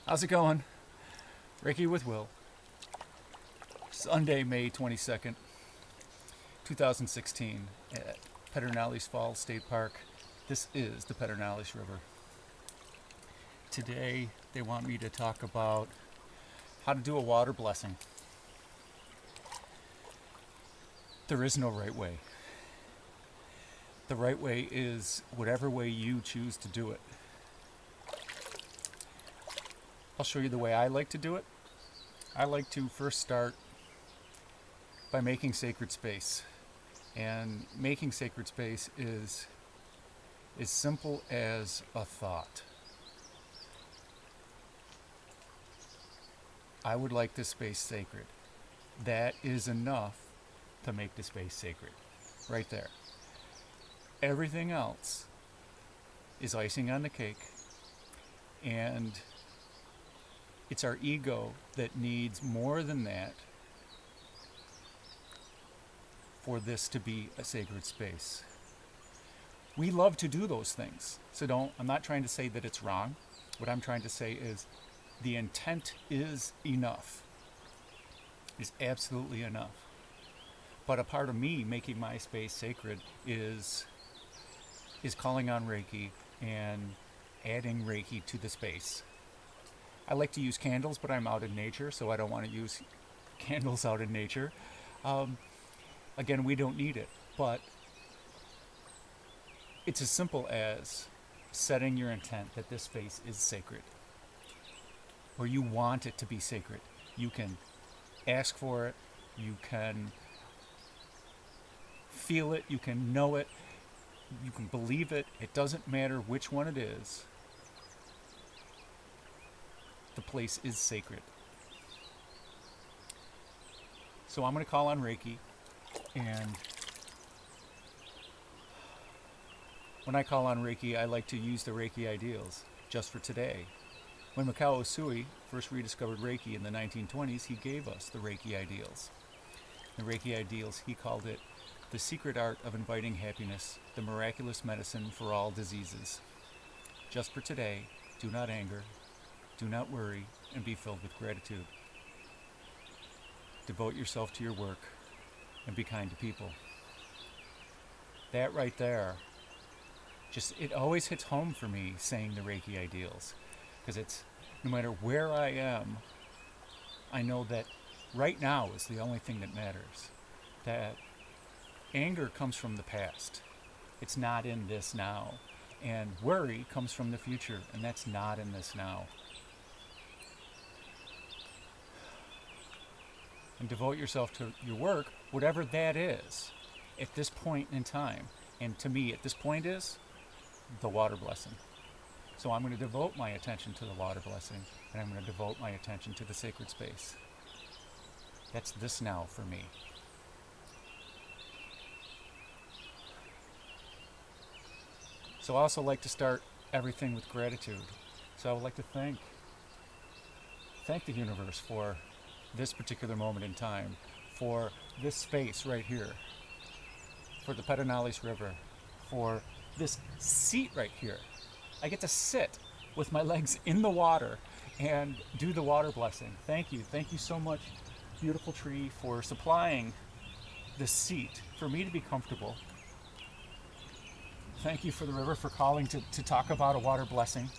How's it going? Reiki with Will. Sunday, May 22nd, 2016 at Pedernales Falls State Park. This is the Pedernales River. Today, they want me to talk about how to do a water blessing. There is no right way. The right way is whatever way you choose to do it. I'll show you the way I like to do it. I like to first start by making sacred space. And making sacred space is as simple as a thought. I would like this space sacred. That is enough to make the space sacred. Right there. Everything else is icing on the cake, and it's our ego that needs more than that for this to be a sacred space. We love to do those things. So I'm not trying to say that it's wrong. What I'm trying to say is the intent is enough. Is absolutely enough. But a part of me making my space sacred is calling on Reiki and adding Reiki to the space. I like to use candles, but I'm out in nature, so I don't want to use candles out in nature. Again, we don't need it, but it's as simple as setting your intent that this space is sacred, or you want it to be sacred. You can ask for it, you can feel it, you can know it, you can believe it. It doesn't matter which one it is. The place is sacred. So I'm going to call on Reiki, and when I call on Reiki, I like to use the Reiki ideals just for today. When Mikao Usui first rediscovered Reiki in the 1920s, he gave us the Reiki ideals. The Reiki ideals, he called it the secret art of inviting happiness, the miraculous medicine for all diseases. Just for today, do not anger, do not worry, and be filled with gratitude. Devote yourself to your work and be kind to people. That right there, it always hits home for me saying the Reiki ideals, because it's no matter where I am, I know that right now is the only thing that matters. That anger comes from the past. It's not in this now. And worry comes from the future, and that's not in this now. And devote yourself to your work, whatever that is, at this point in time. And to me, at this point is the water blessing. So I'm going to devote my attention to the water blessing, and I'm going to devote my attention to the sacred space. That's this now for me. So I also like to start everything with gratitude. So I would like to thank the universe for this particular moment in time, for this space right here, for the Pedernales River, for this seat right here. I get to sit with my legs in the water and do the water blessing. Thank you so much, beautiful tree, for supplying this seat for me to be comfortable. Thank you for the river for calling to talk about a water blessing.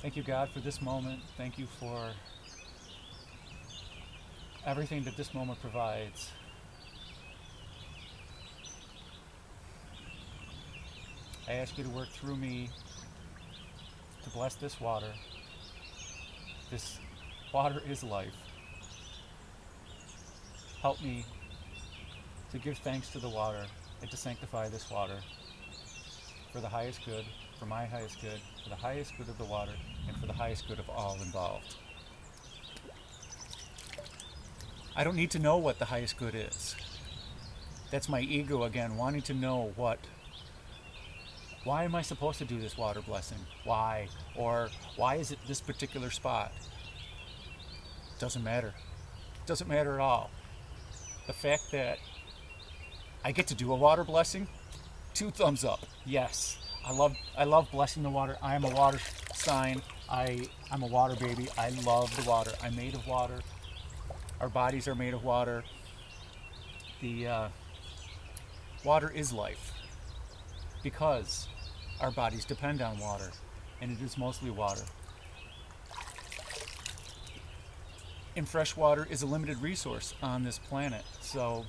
Thank you, God, for this moment. Thank you for everything that this moment provides. I ask you to work through me to bless this water. This water is life. Help me to give thanks to the water and to sanctify this water for the highest good, for my highest good, for the highest good of the water, and for the highest good of all involved. I don't need to know what the highest good is. That's my ego again, wanting to know why am I supposed to do this water blessing? Why? Or why is it this particular spot? Doesn't matter. Doesn't matter at all. The fact that I get to do a water blessing 2 thumbs up. Yes, I love blessing the water. I am a water sign. I'm a water baby. I love the water. I'm made of water. Our bodies are made of water. The water is life because our bodies depend on water, and it is mostly water. And fresh water is a limited resource on this planet. So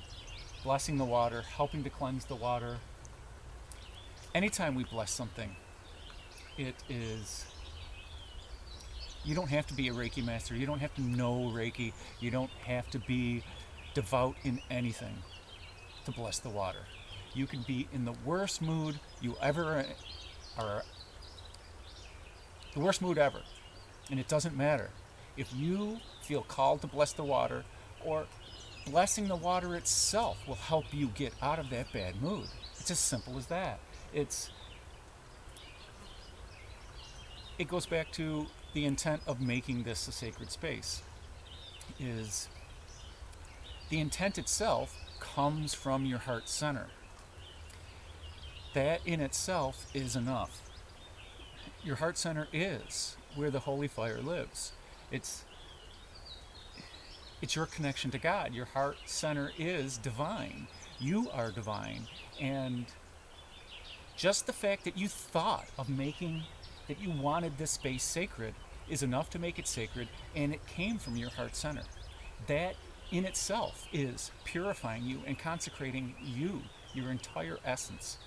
blessing the water, helping to cleanse the water. Anytime we bless something, it is, you don't have to be a Reiki master. You don't have to know Reiki. You don't have to be devout in anything to bless the water. You can be in the worst mood you ever are, the worst mood ever, and it doesn't matter. If you feel called to bless the water, or blessing the water itself will help you get out of that bad mood. It's as simple as that. It goes back to the intent of making this a sacred space. Is the intent itself comes from your heart center. That in itself is enough. Your heart center is where the holy fire lives. It's your connection to God. Your heart center is divine. You are divine. And just the fact that you thought of making, that you wanted this space sacred is enough to make it sacred, and it came from your heart center. That in itself is purifying you and consecrating you, your entire essence.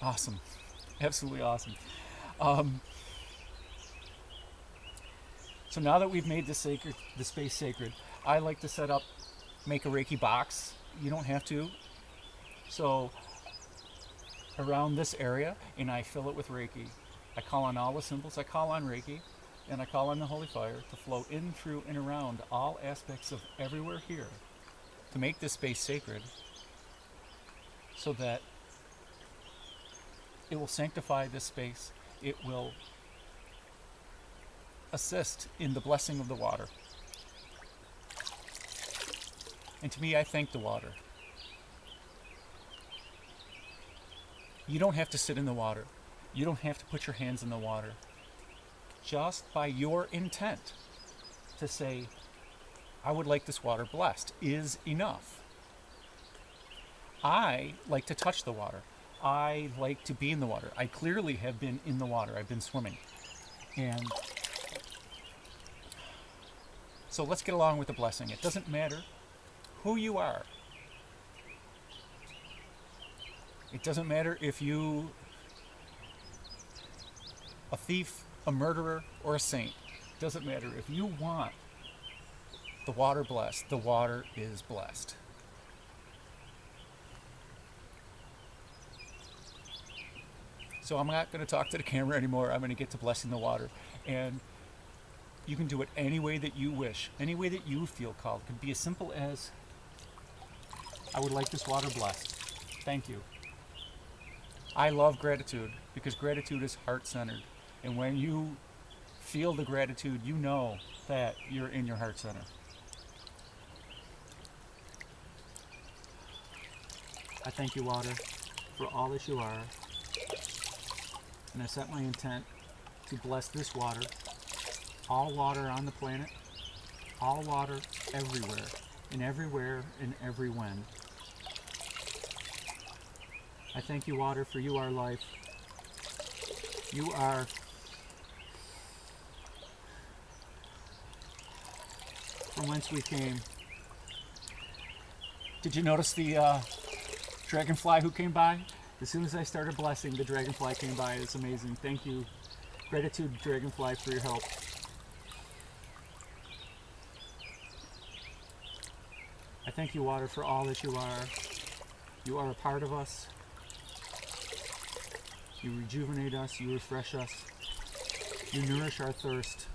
Awesome. Absolutely awesome. So now that we've made the space sacred, I like to make a Reiki box. You don't have to. So around this area, and I fill it with Reiki. I call on all the symbols. I call on Reiki, and I call on the holy fire to flow in, through, and around all aspects of everywhere here to make this space sacred, so that it will sanctify this space. It will assist in the blessing of the water. And to me, I thank the water. You don't have to sit in the water. You don't have to put your hands in the water. Just by your intent to say, I would like this water blessed, is enough. I like to touch the water. I like to be in the water. I clearly have been in the water. I've been swimming. And so let's get along with the blessing. It doesn't matter who you are. It doesn't matter if you a thief, a murderer, or a saint. It doesn't matter. If you want the water blessed, the water is blessed. So I'm not going to talk to the camera anymore. I'm going to get to blessing the water. And you can do it any way that you wish, any way that you feel called. It could be as simple as, I would like this water blessed. Thank you. I love gratitude because gratitude is heart-centered. And when you feel the gratitude, you know that you're in your heart center. I thank you, water, for all that you are. And I set my intent to bless this water, all water on the planet, all water everywhere, and every when. I thank you, water, for you are life. You are from whence we came. Did you notice the dragonfly who came by? As soon as I started blessing, the dragonfly came by. It's amazing. Thank you. Gratitude, dragonfly, for your help. I thank you, water, for all that you are. You are a part of us. You rejuvenate us. You refresh us. You nourish our thirst,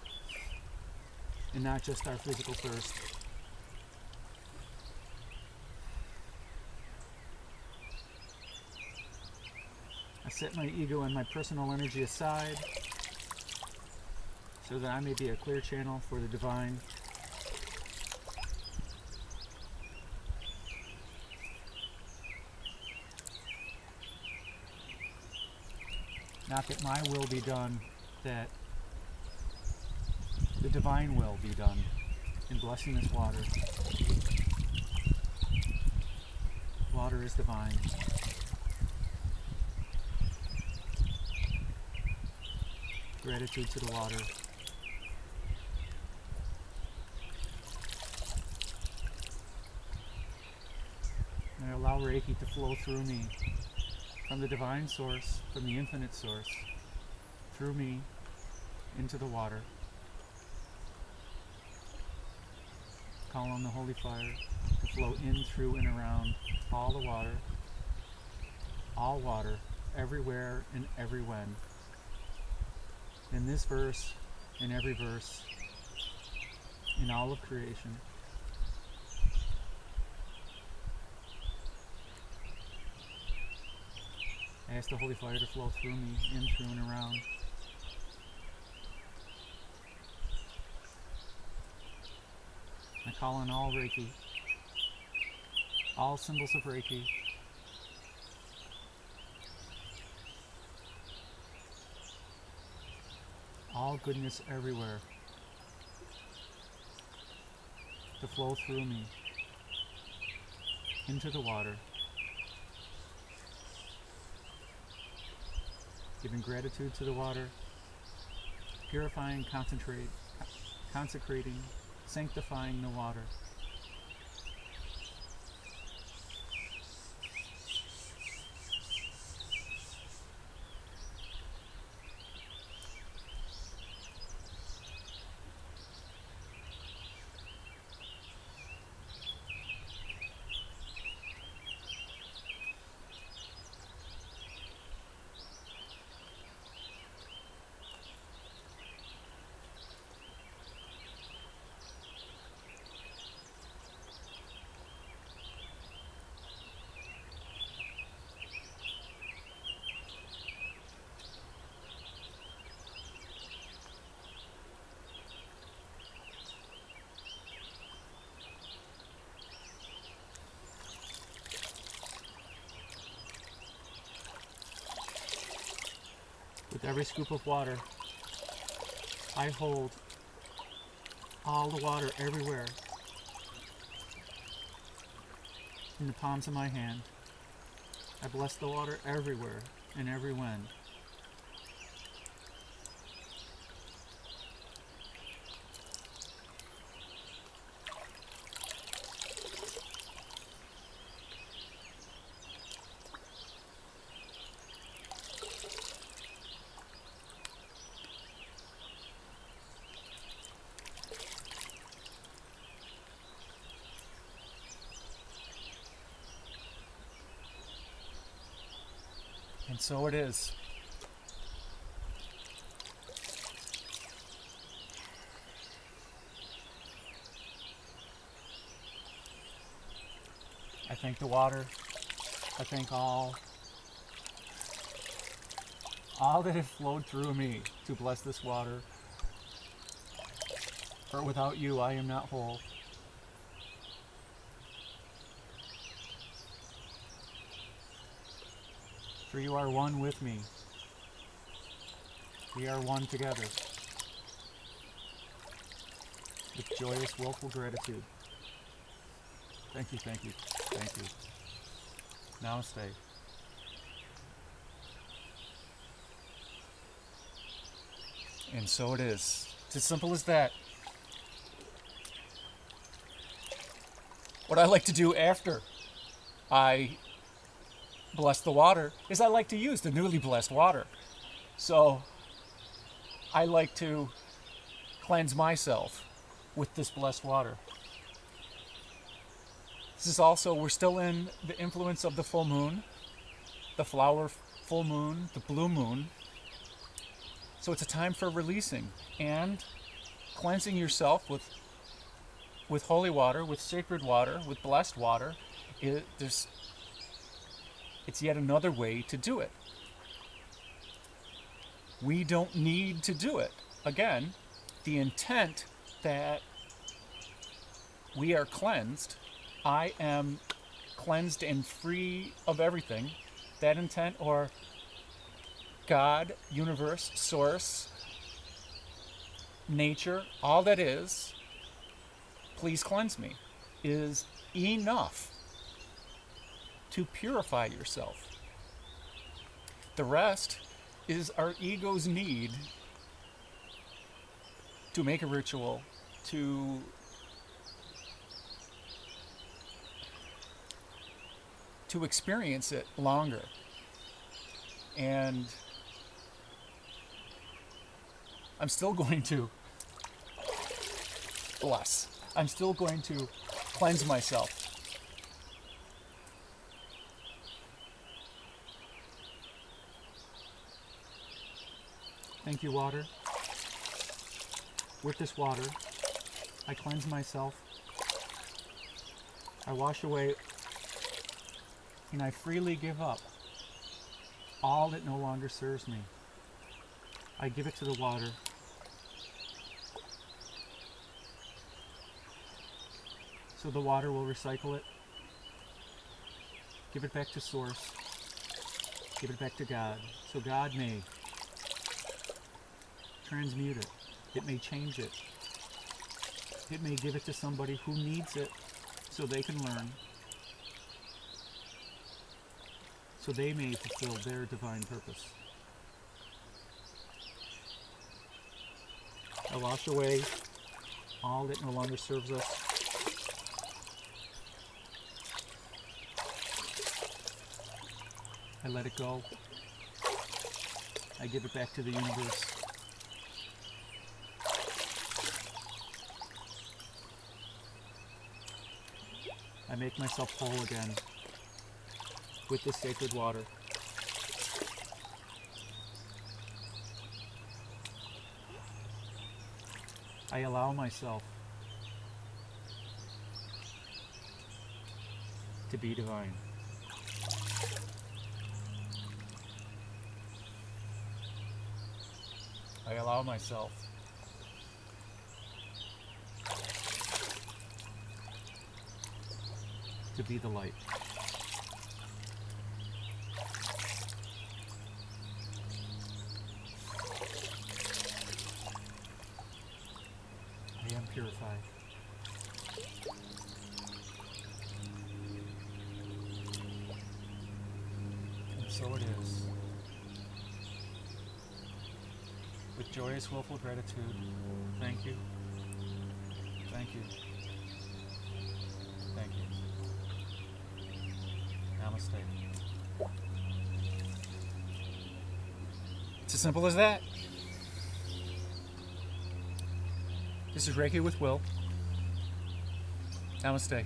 and not just our physical thirst. I set my ego and my personal energy aside so that I may be a clear channel for the divine. Not that my will be done, that the divine will be done in blessing this water. Water is divine. Gratitude to the water. And I allow Reiki to flow through me, from the divine source, from the infinite source, through me, into the water. Call on the holy fire to flow in, through, and around all the water, all water, everywhere and every when. In this verse, in every verse, in all of creation. I ask the holy fire to flow through me, in, through, and around. I call on all Reiki, all symbols of Reiki, all goodness everywhere to flow through me into the water, giving gratitude to the water, purifying, consecrating, sanctifying the water. With every scoop of water, I hold all the water everywhere in the palms of my hand. I bless the water everywhere and every when. And so it is. I thank the water. I thank all that has flowed through me to bless this water. For without you, I am not whole. For you are one with me. We are one together. With joyous, willful gratitude. Thank you, thank you, thank you. Namaste. And so it is. It's as simple as that. What I like to do after I bless the water is I like to use the newly blessed water. So I like to cleanse myself with this blessed water. This is also, we're still in the influence of the full moon, the flower full moon, the blue moon. So it's a time for releasing and cleansing yourself with holy water, with sacred water, with blessed water. It's yet another way to do it. We don't need to do it. Again, the intent that we are cleansed, I am cleansed and free of everything, that intent, or God, universe, source, nature, all that is, please cleanse me, is enough to purify yourself. The rest is our ego's need to make a ritual, to experience it longer. And I'm still going to bless. I'm still going to cleanse myself. Thank you, water. With this water, I cleanse myself. I wash away, and I freely give up all that no longer serves me. I give it to the water. So the water will recycle it, give it back to source, give it back to God, so God may transmute it. It may change it. It may give it to somebody who needs it so they can learn, so they may fulfill their divine purpose. I wash away all that no longer serves us. I let it go. I give it back to the universe. I make myself whole again with this sacred water. I allow myself to be divine. I allow myself to be the light. I am purified. And so it is. With joyous, willful gratitude, thank you, thank you, thank you. Namaste. It's as simple as that. This is Reiki with Will. Namaste.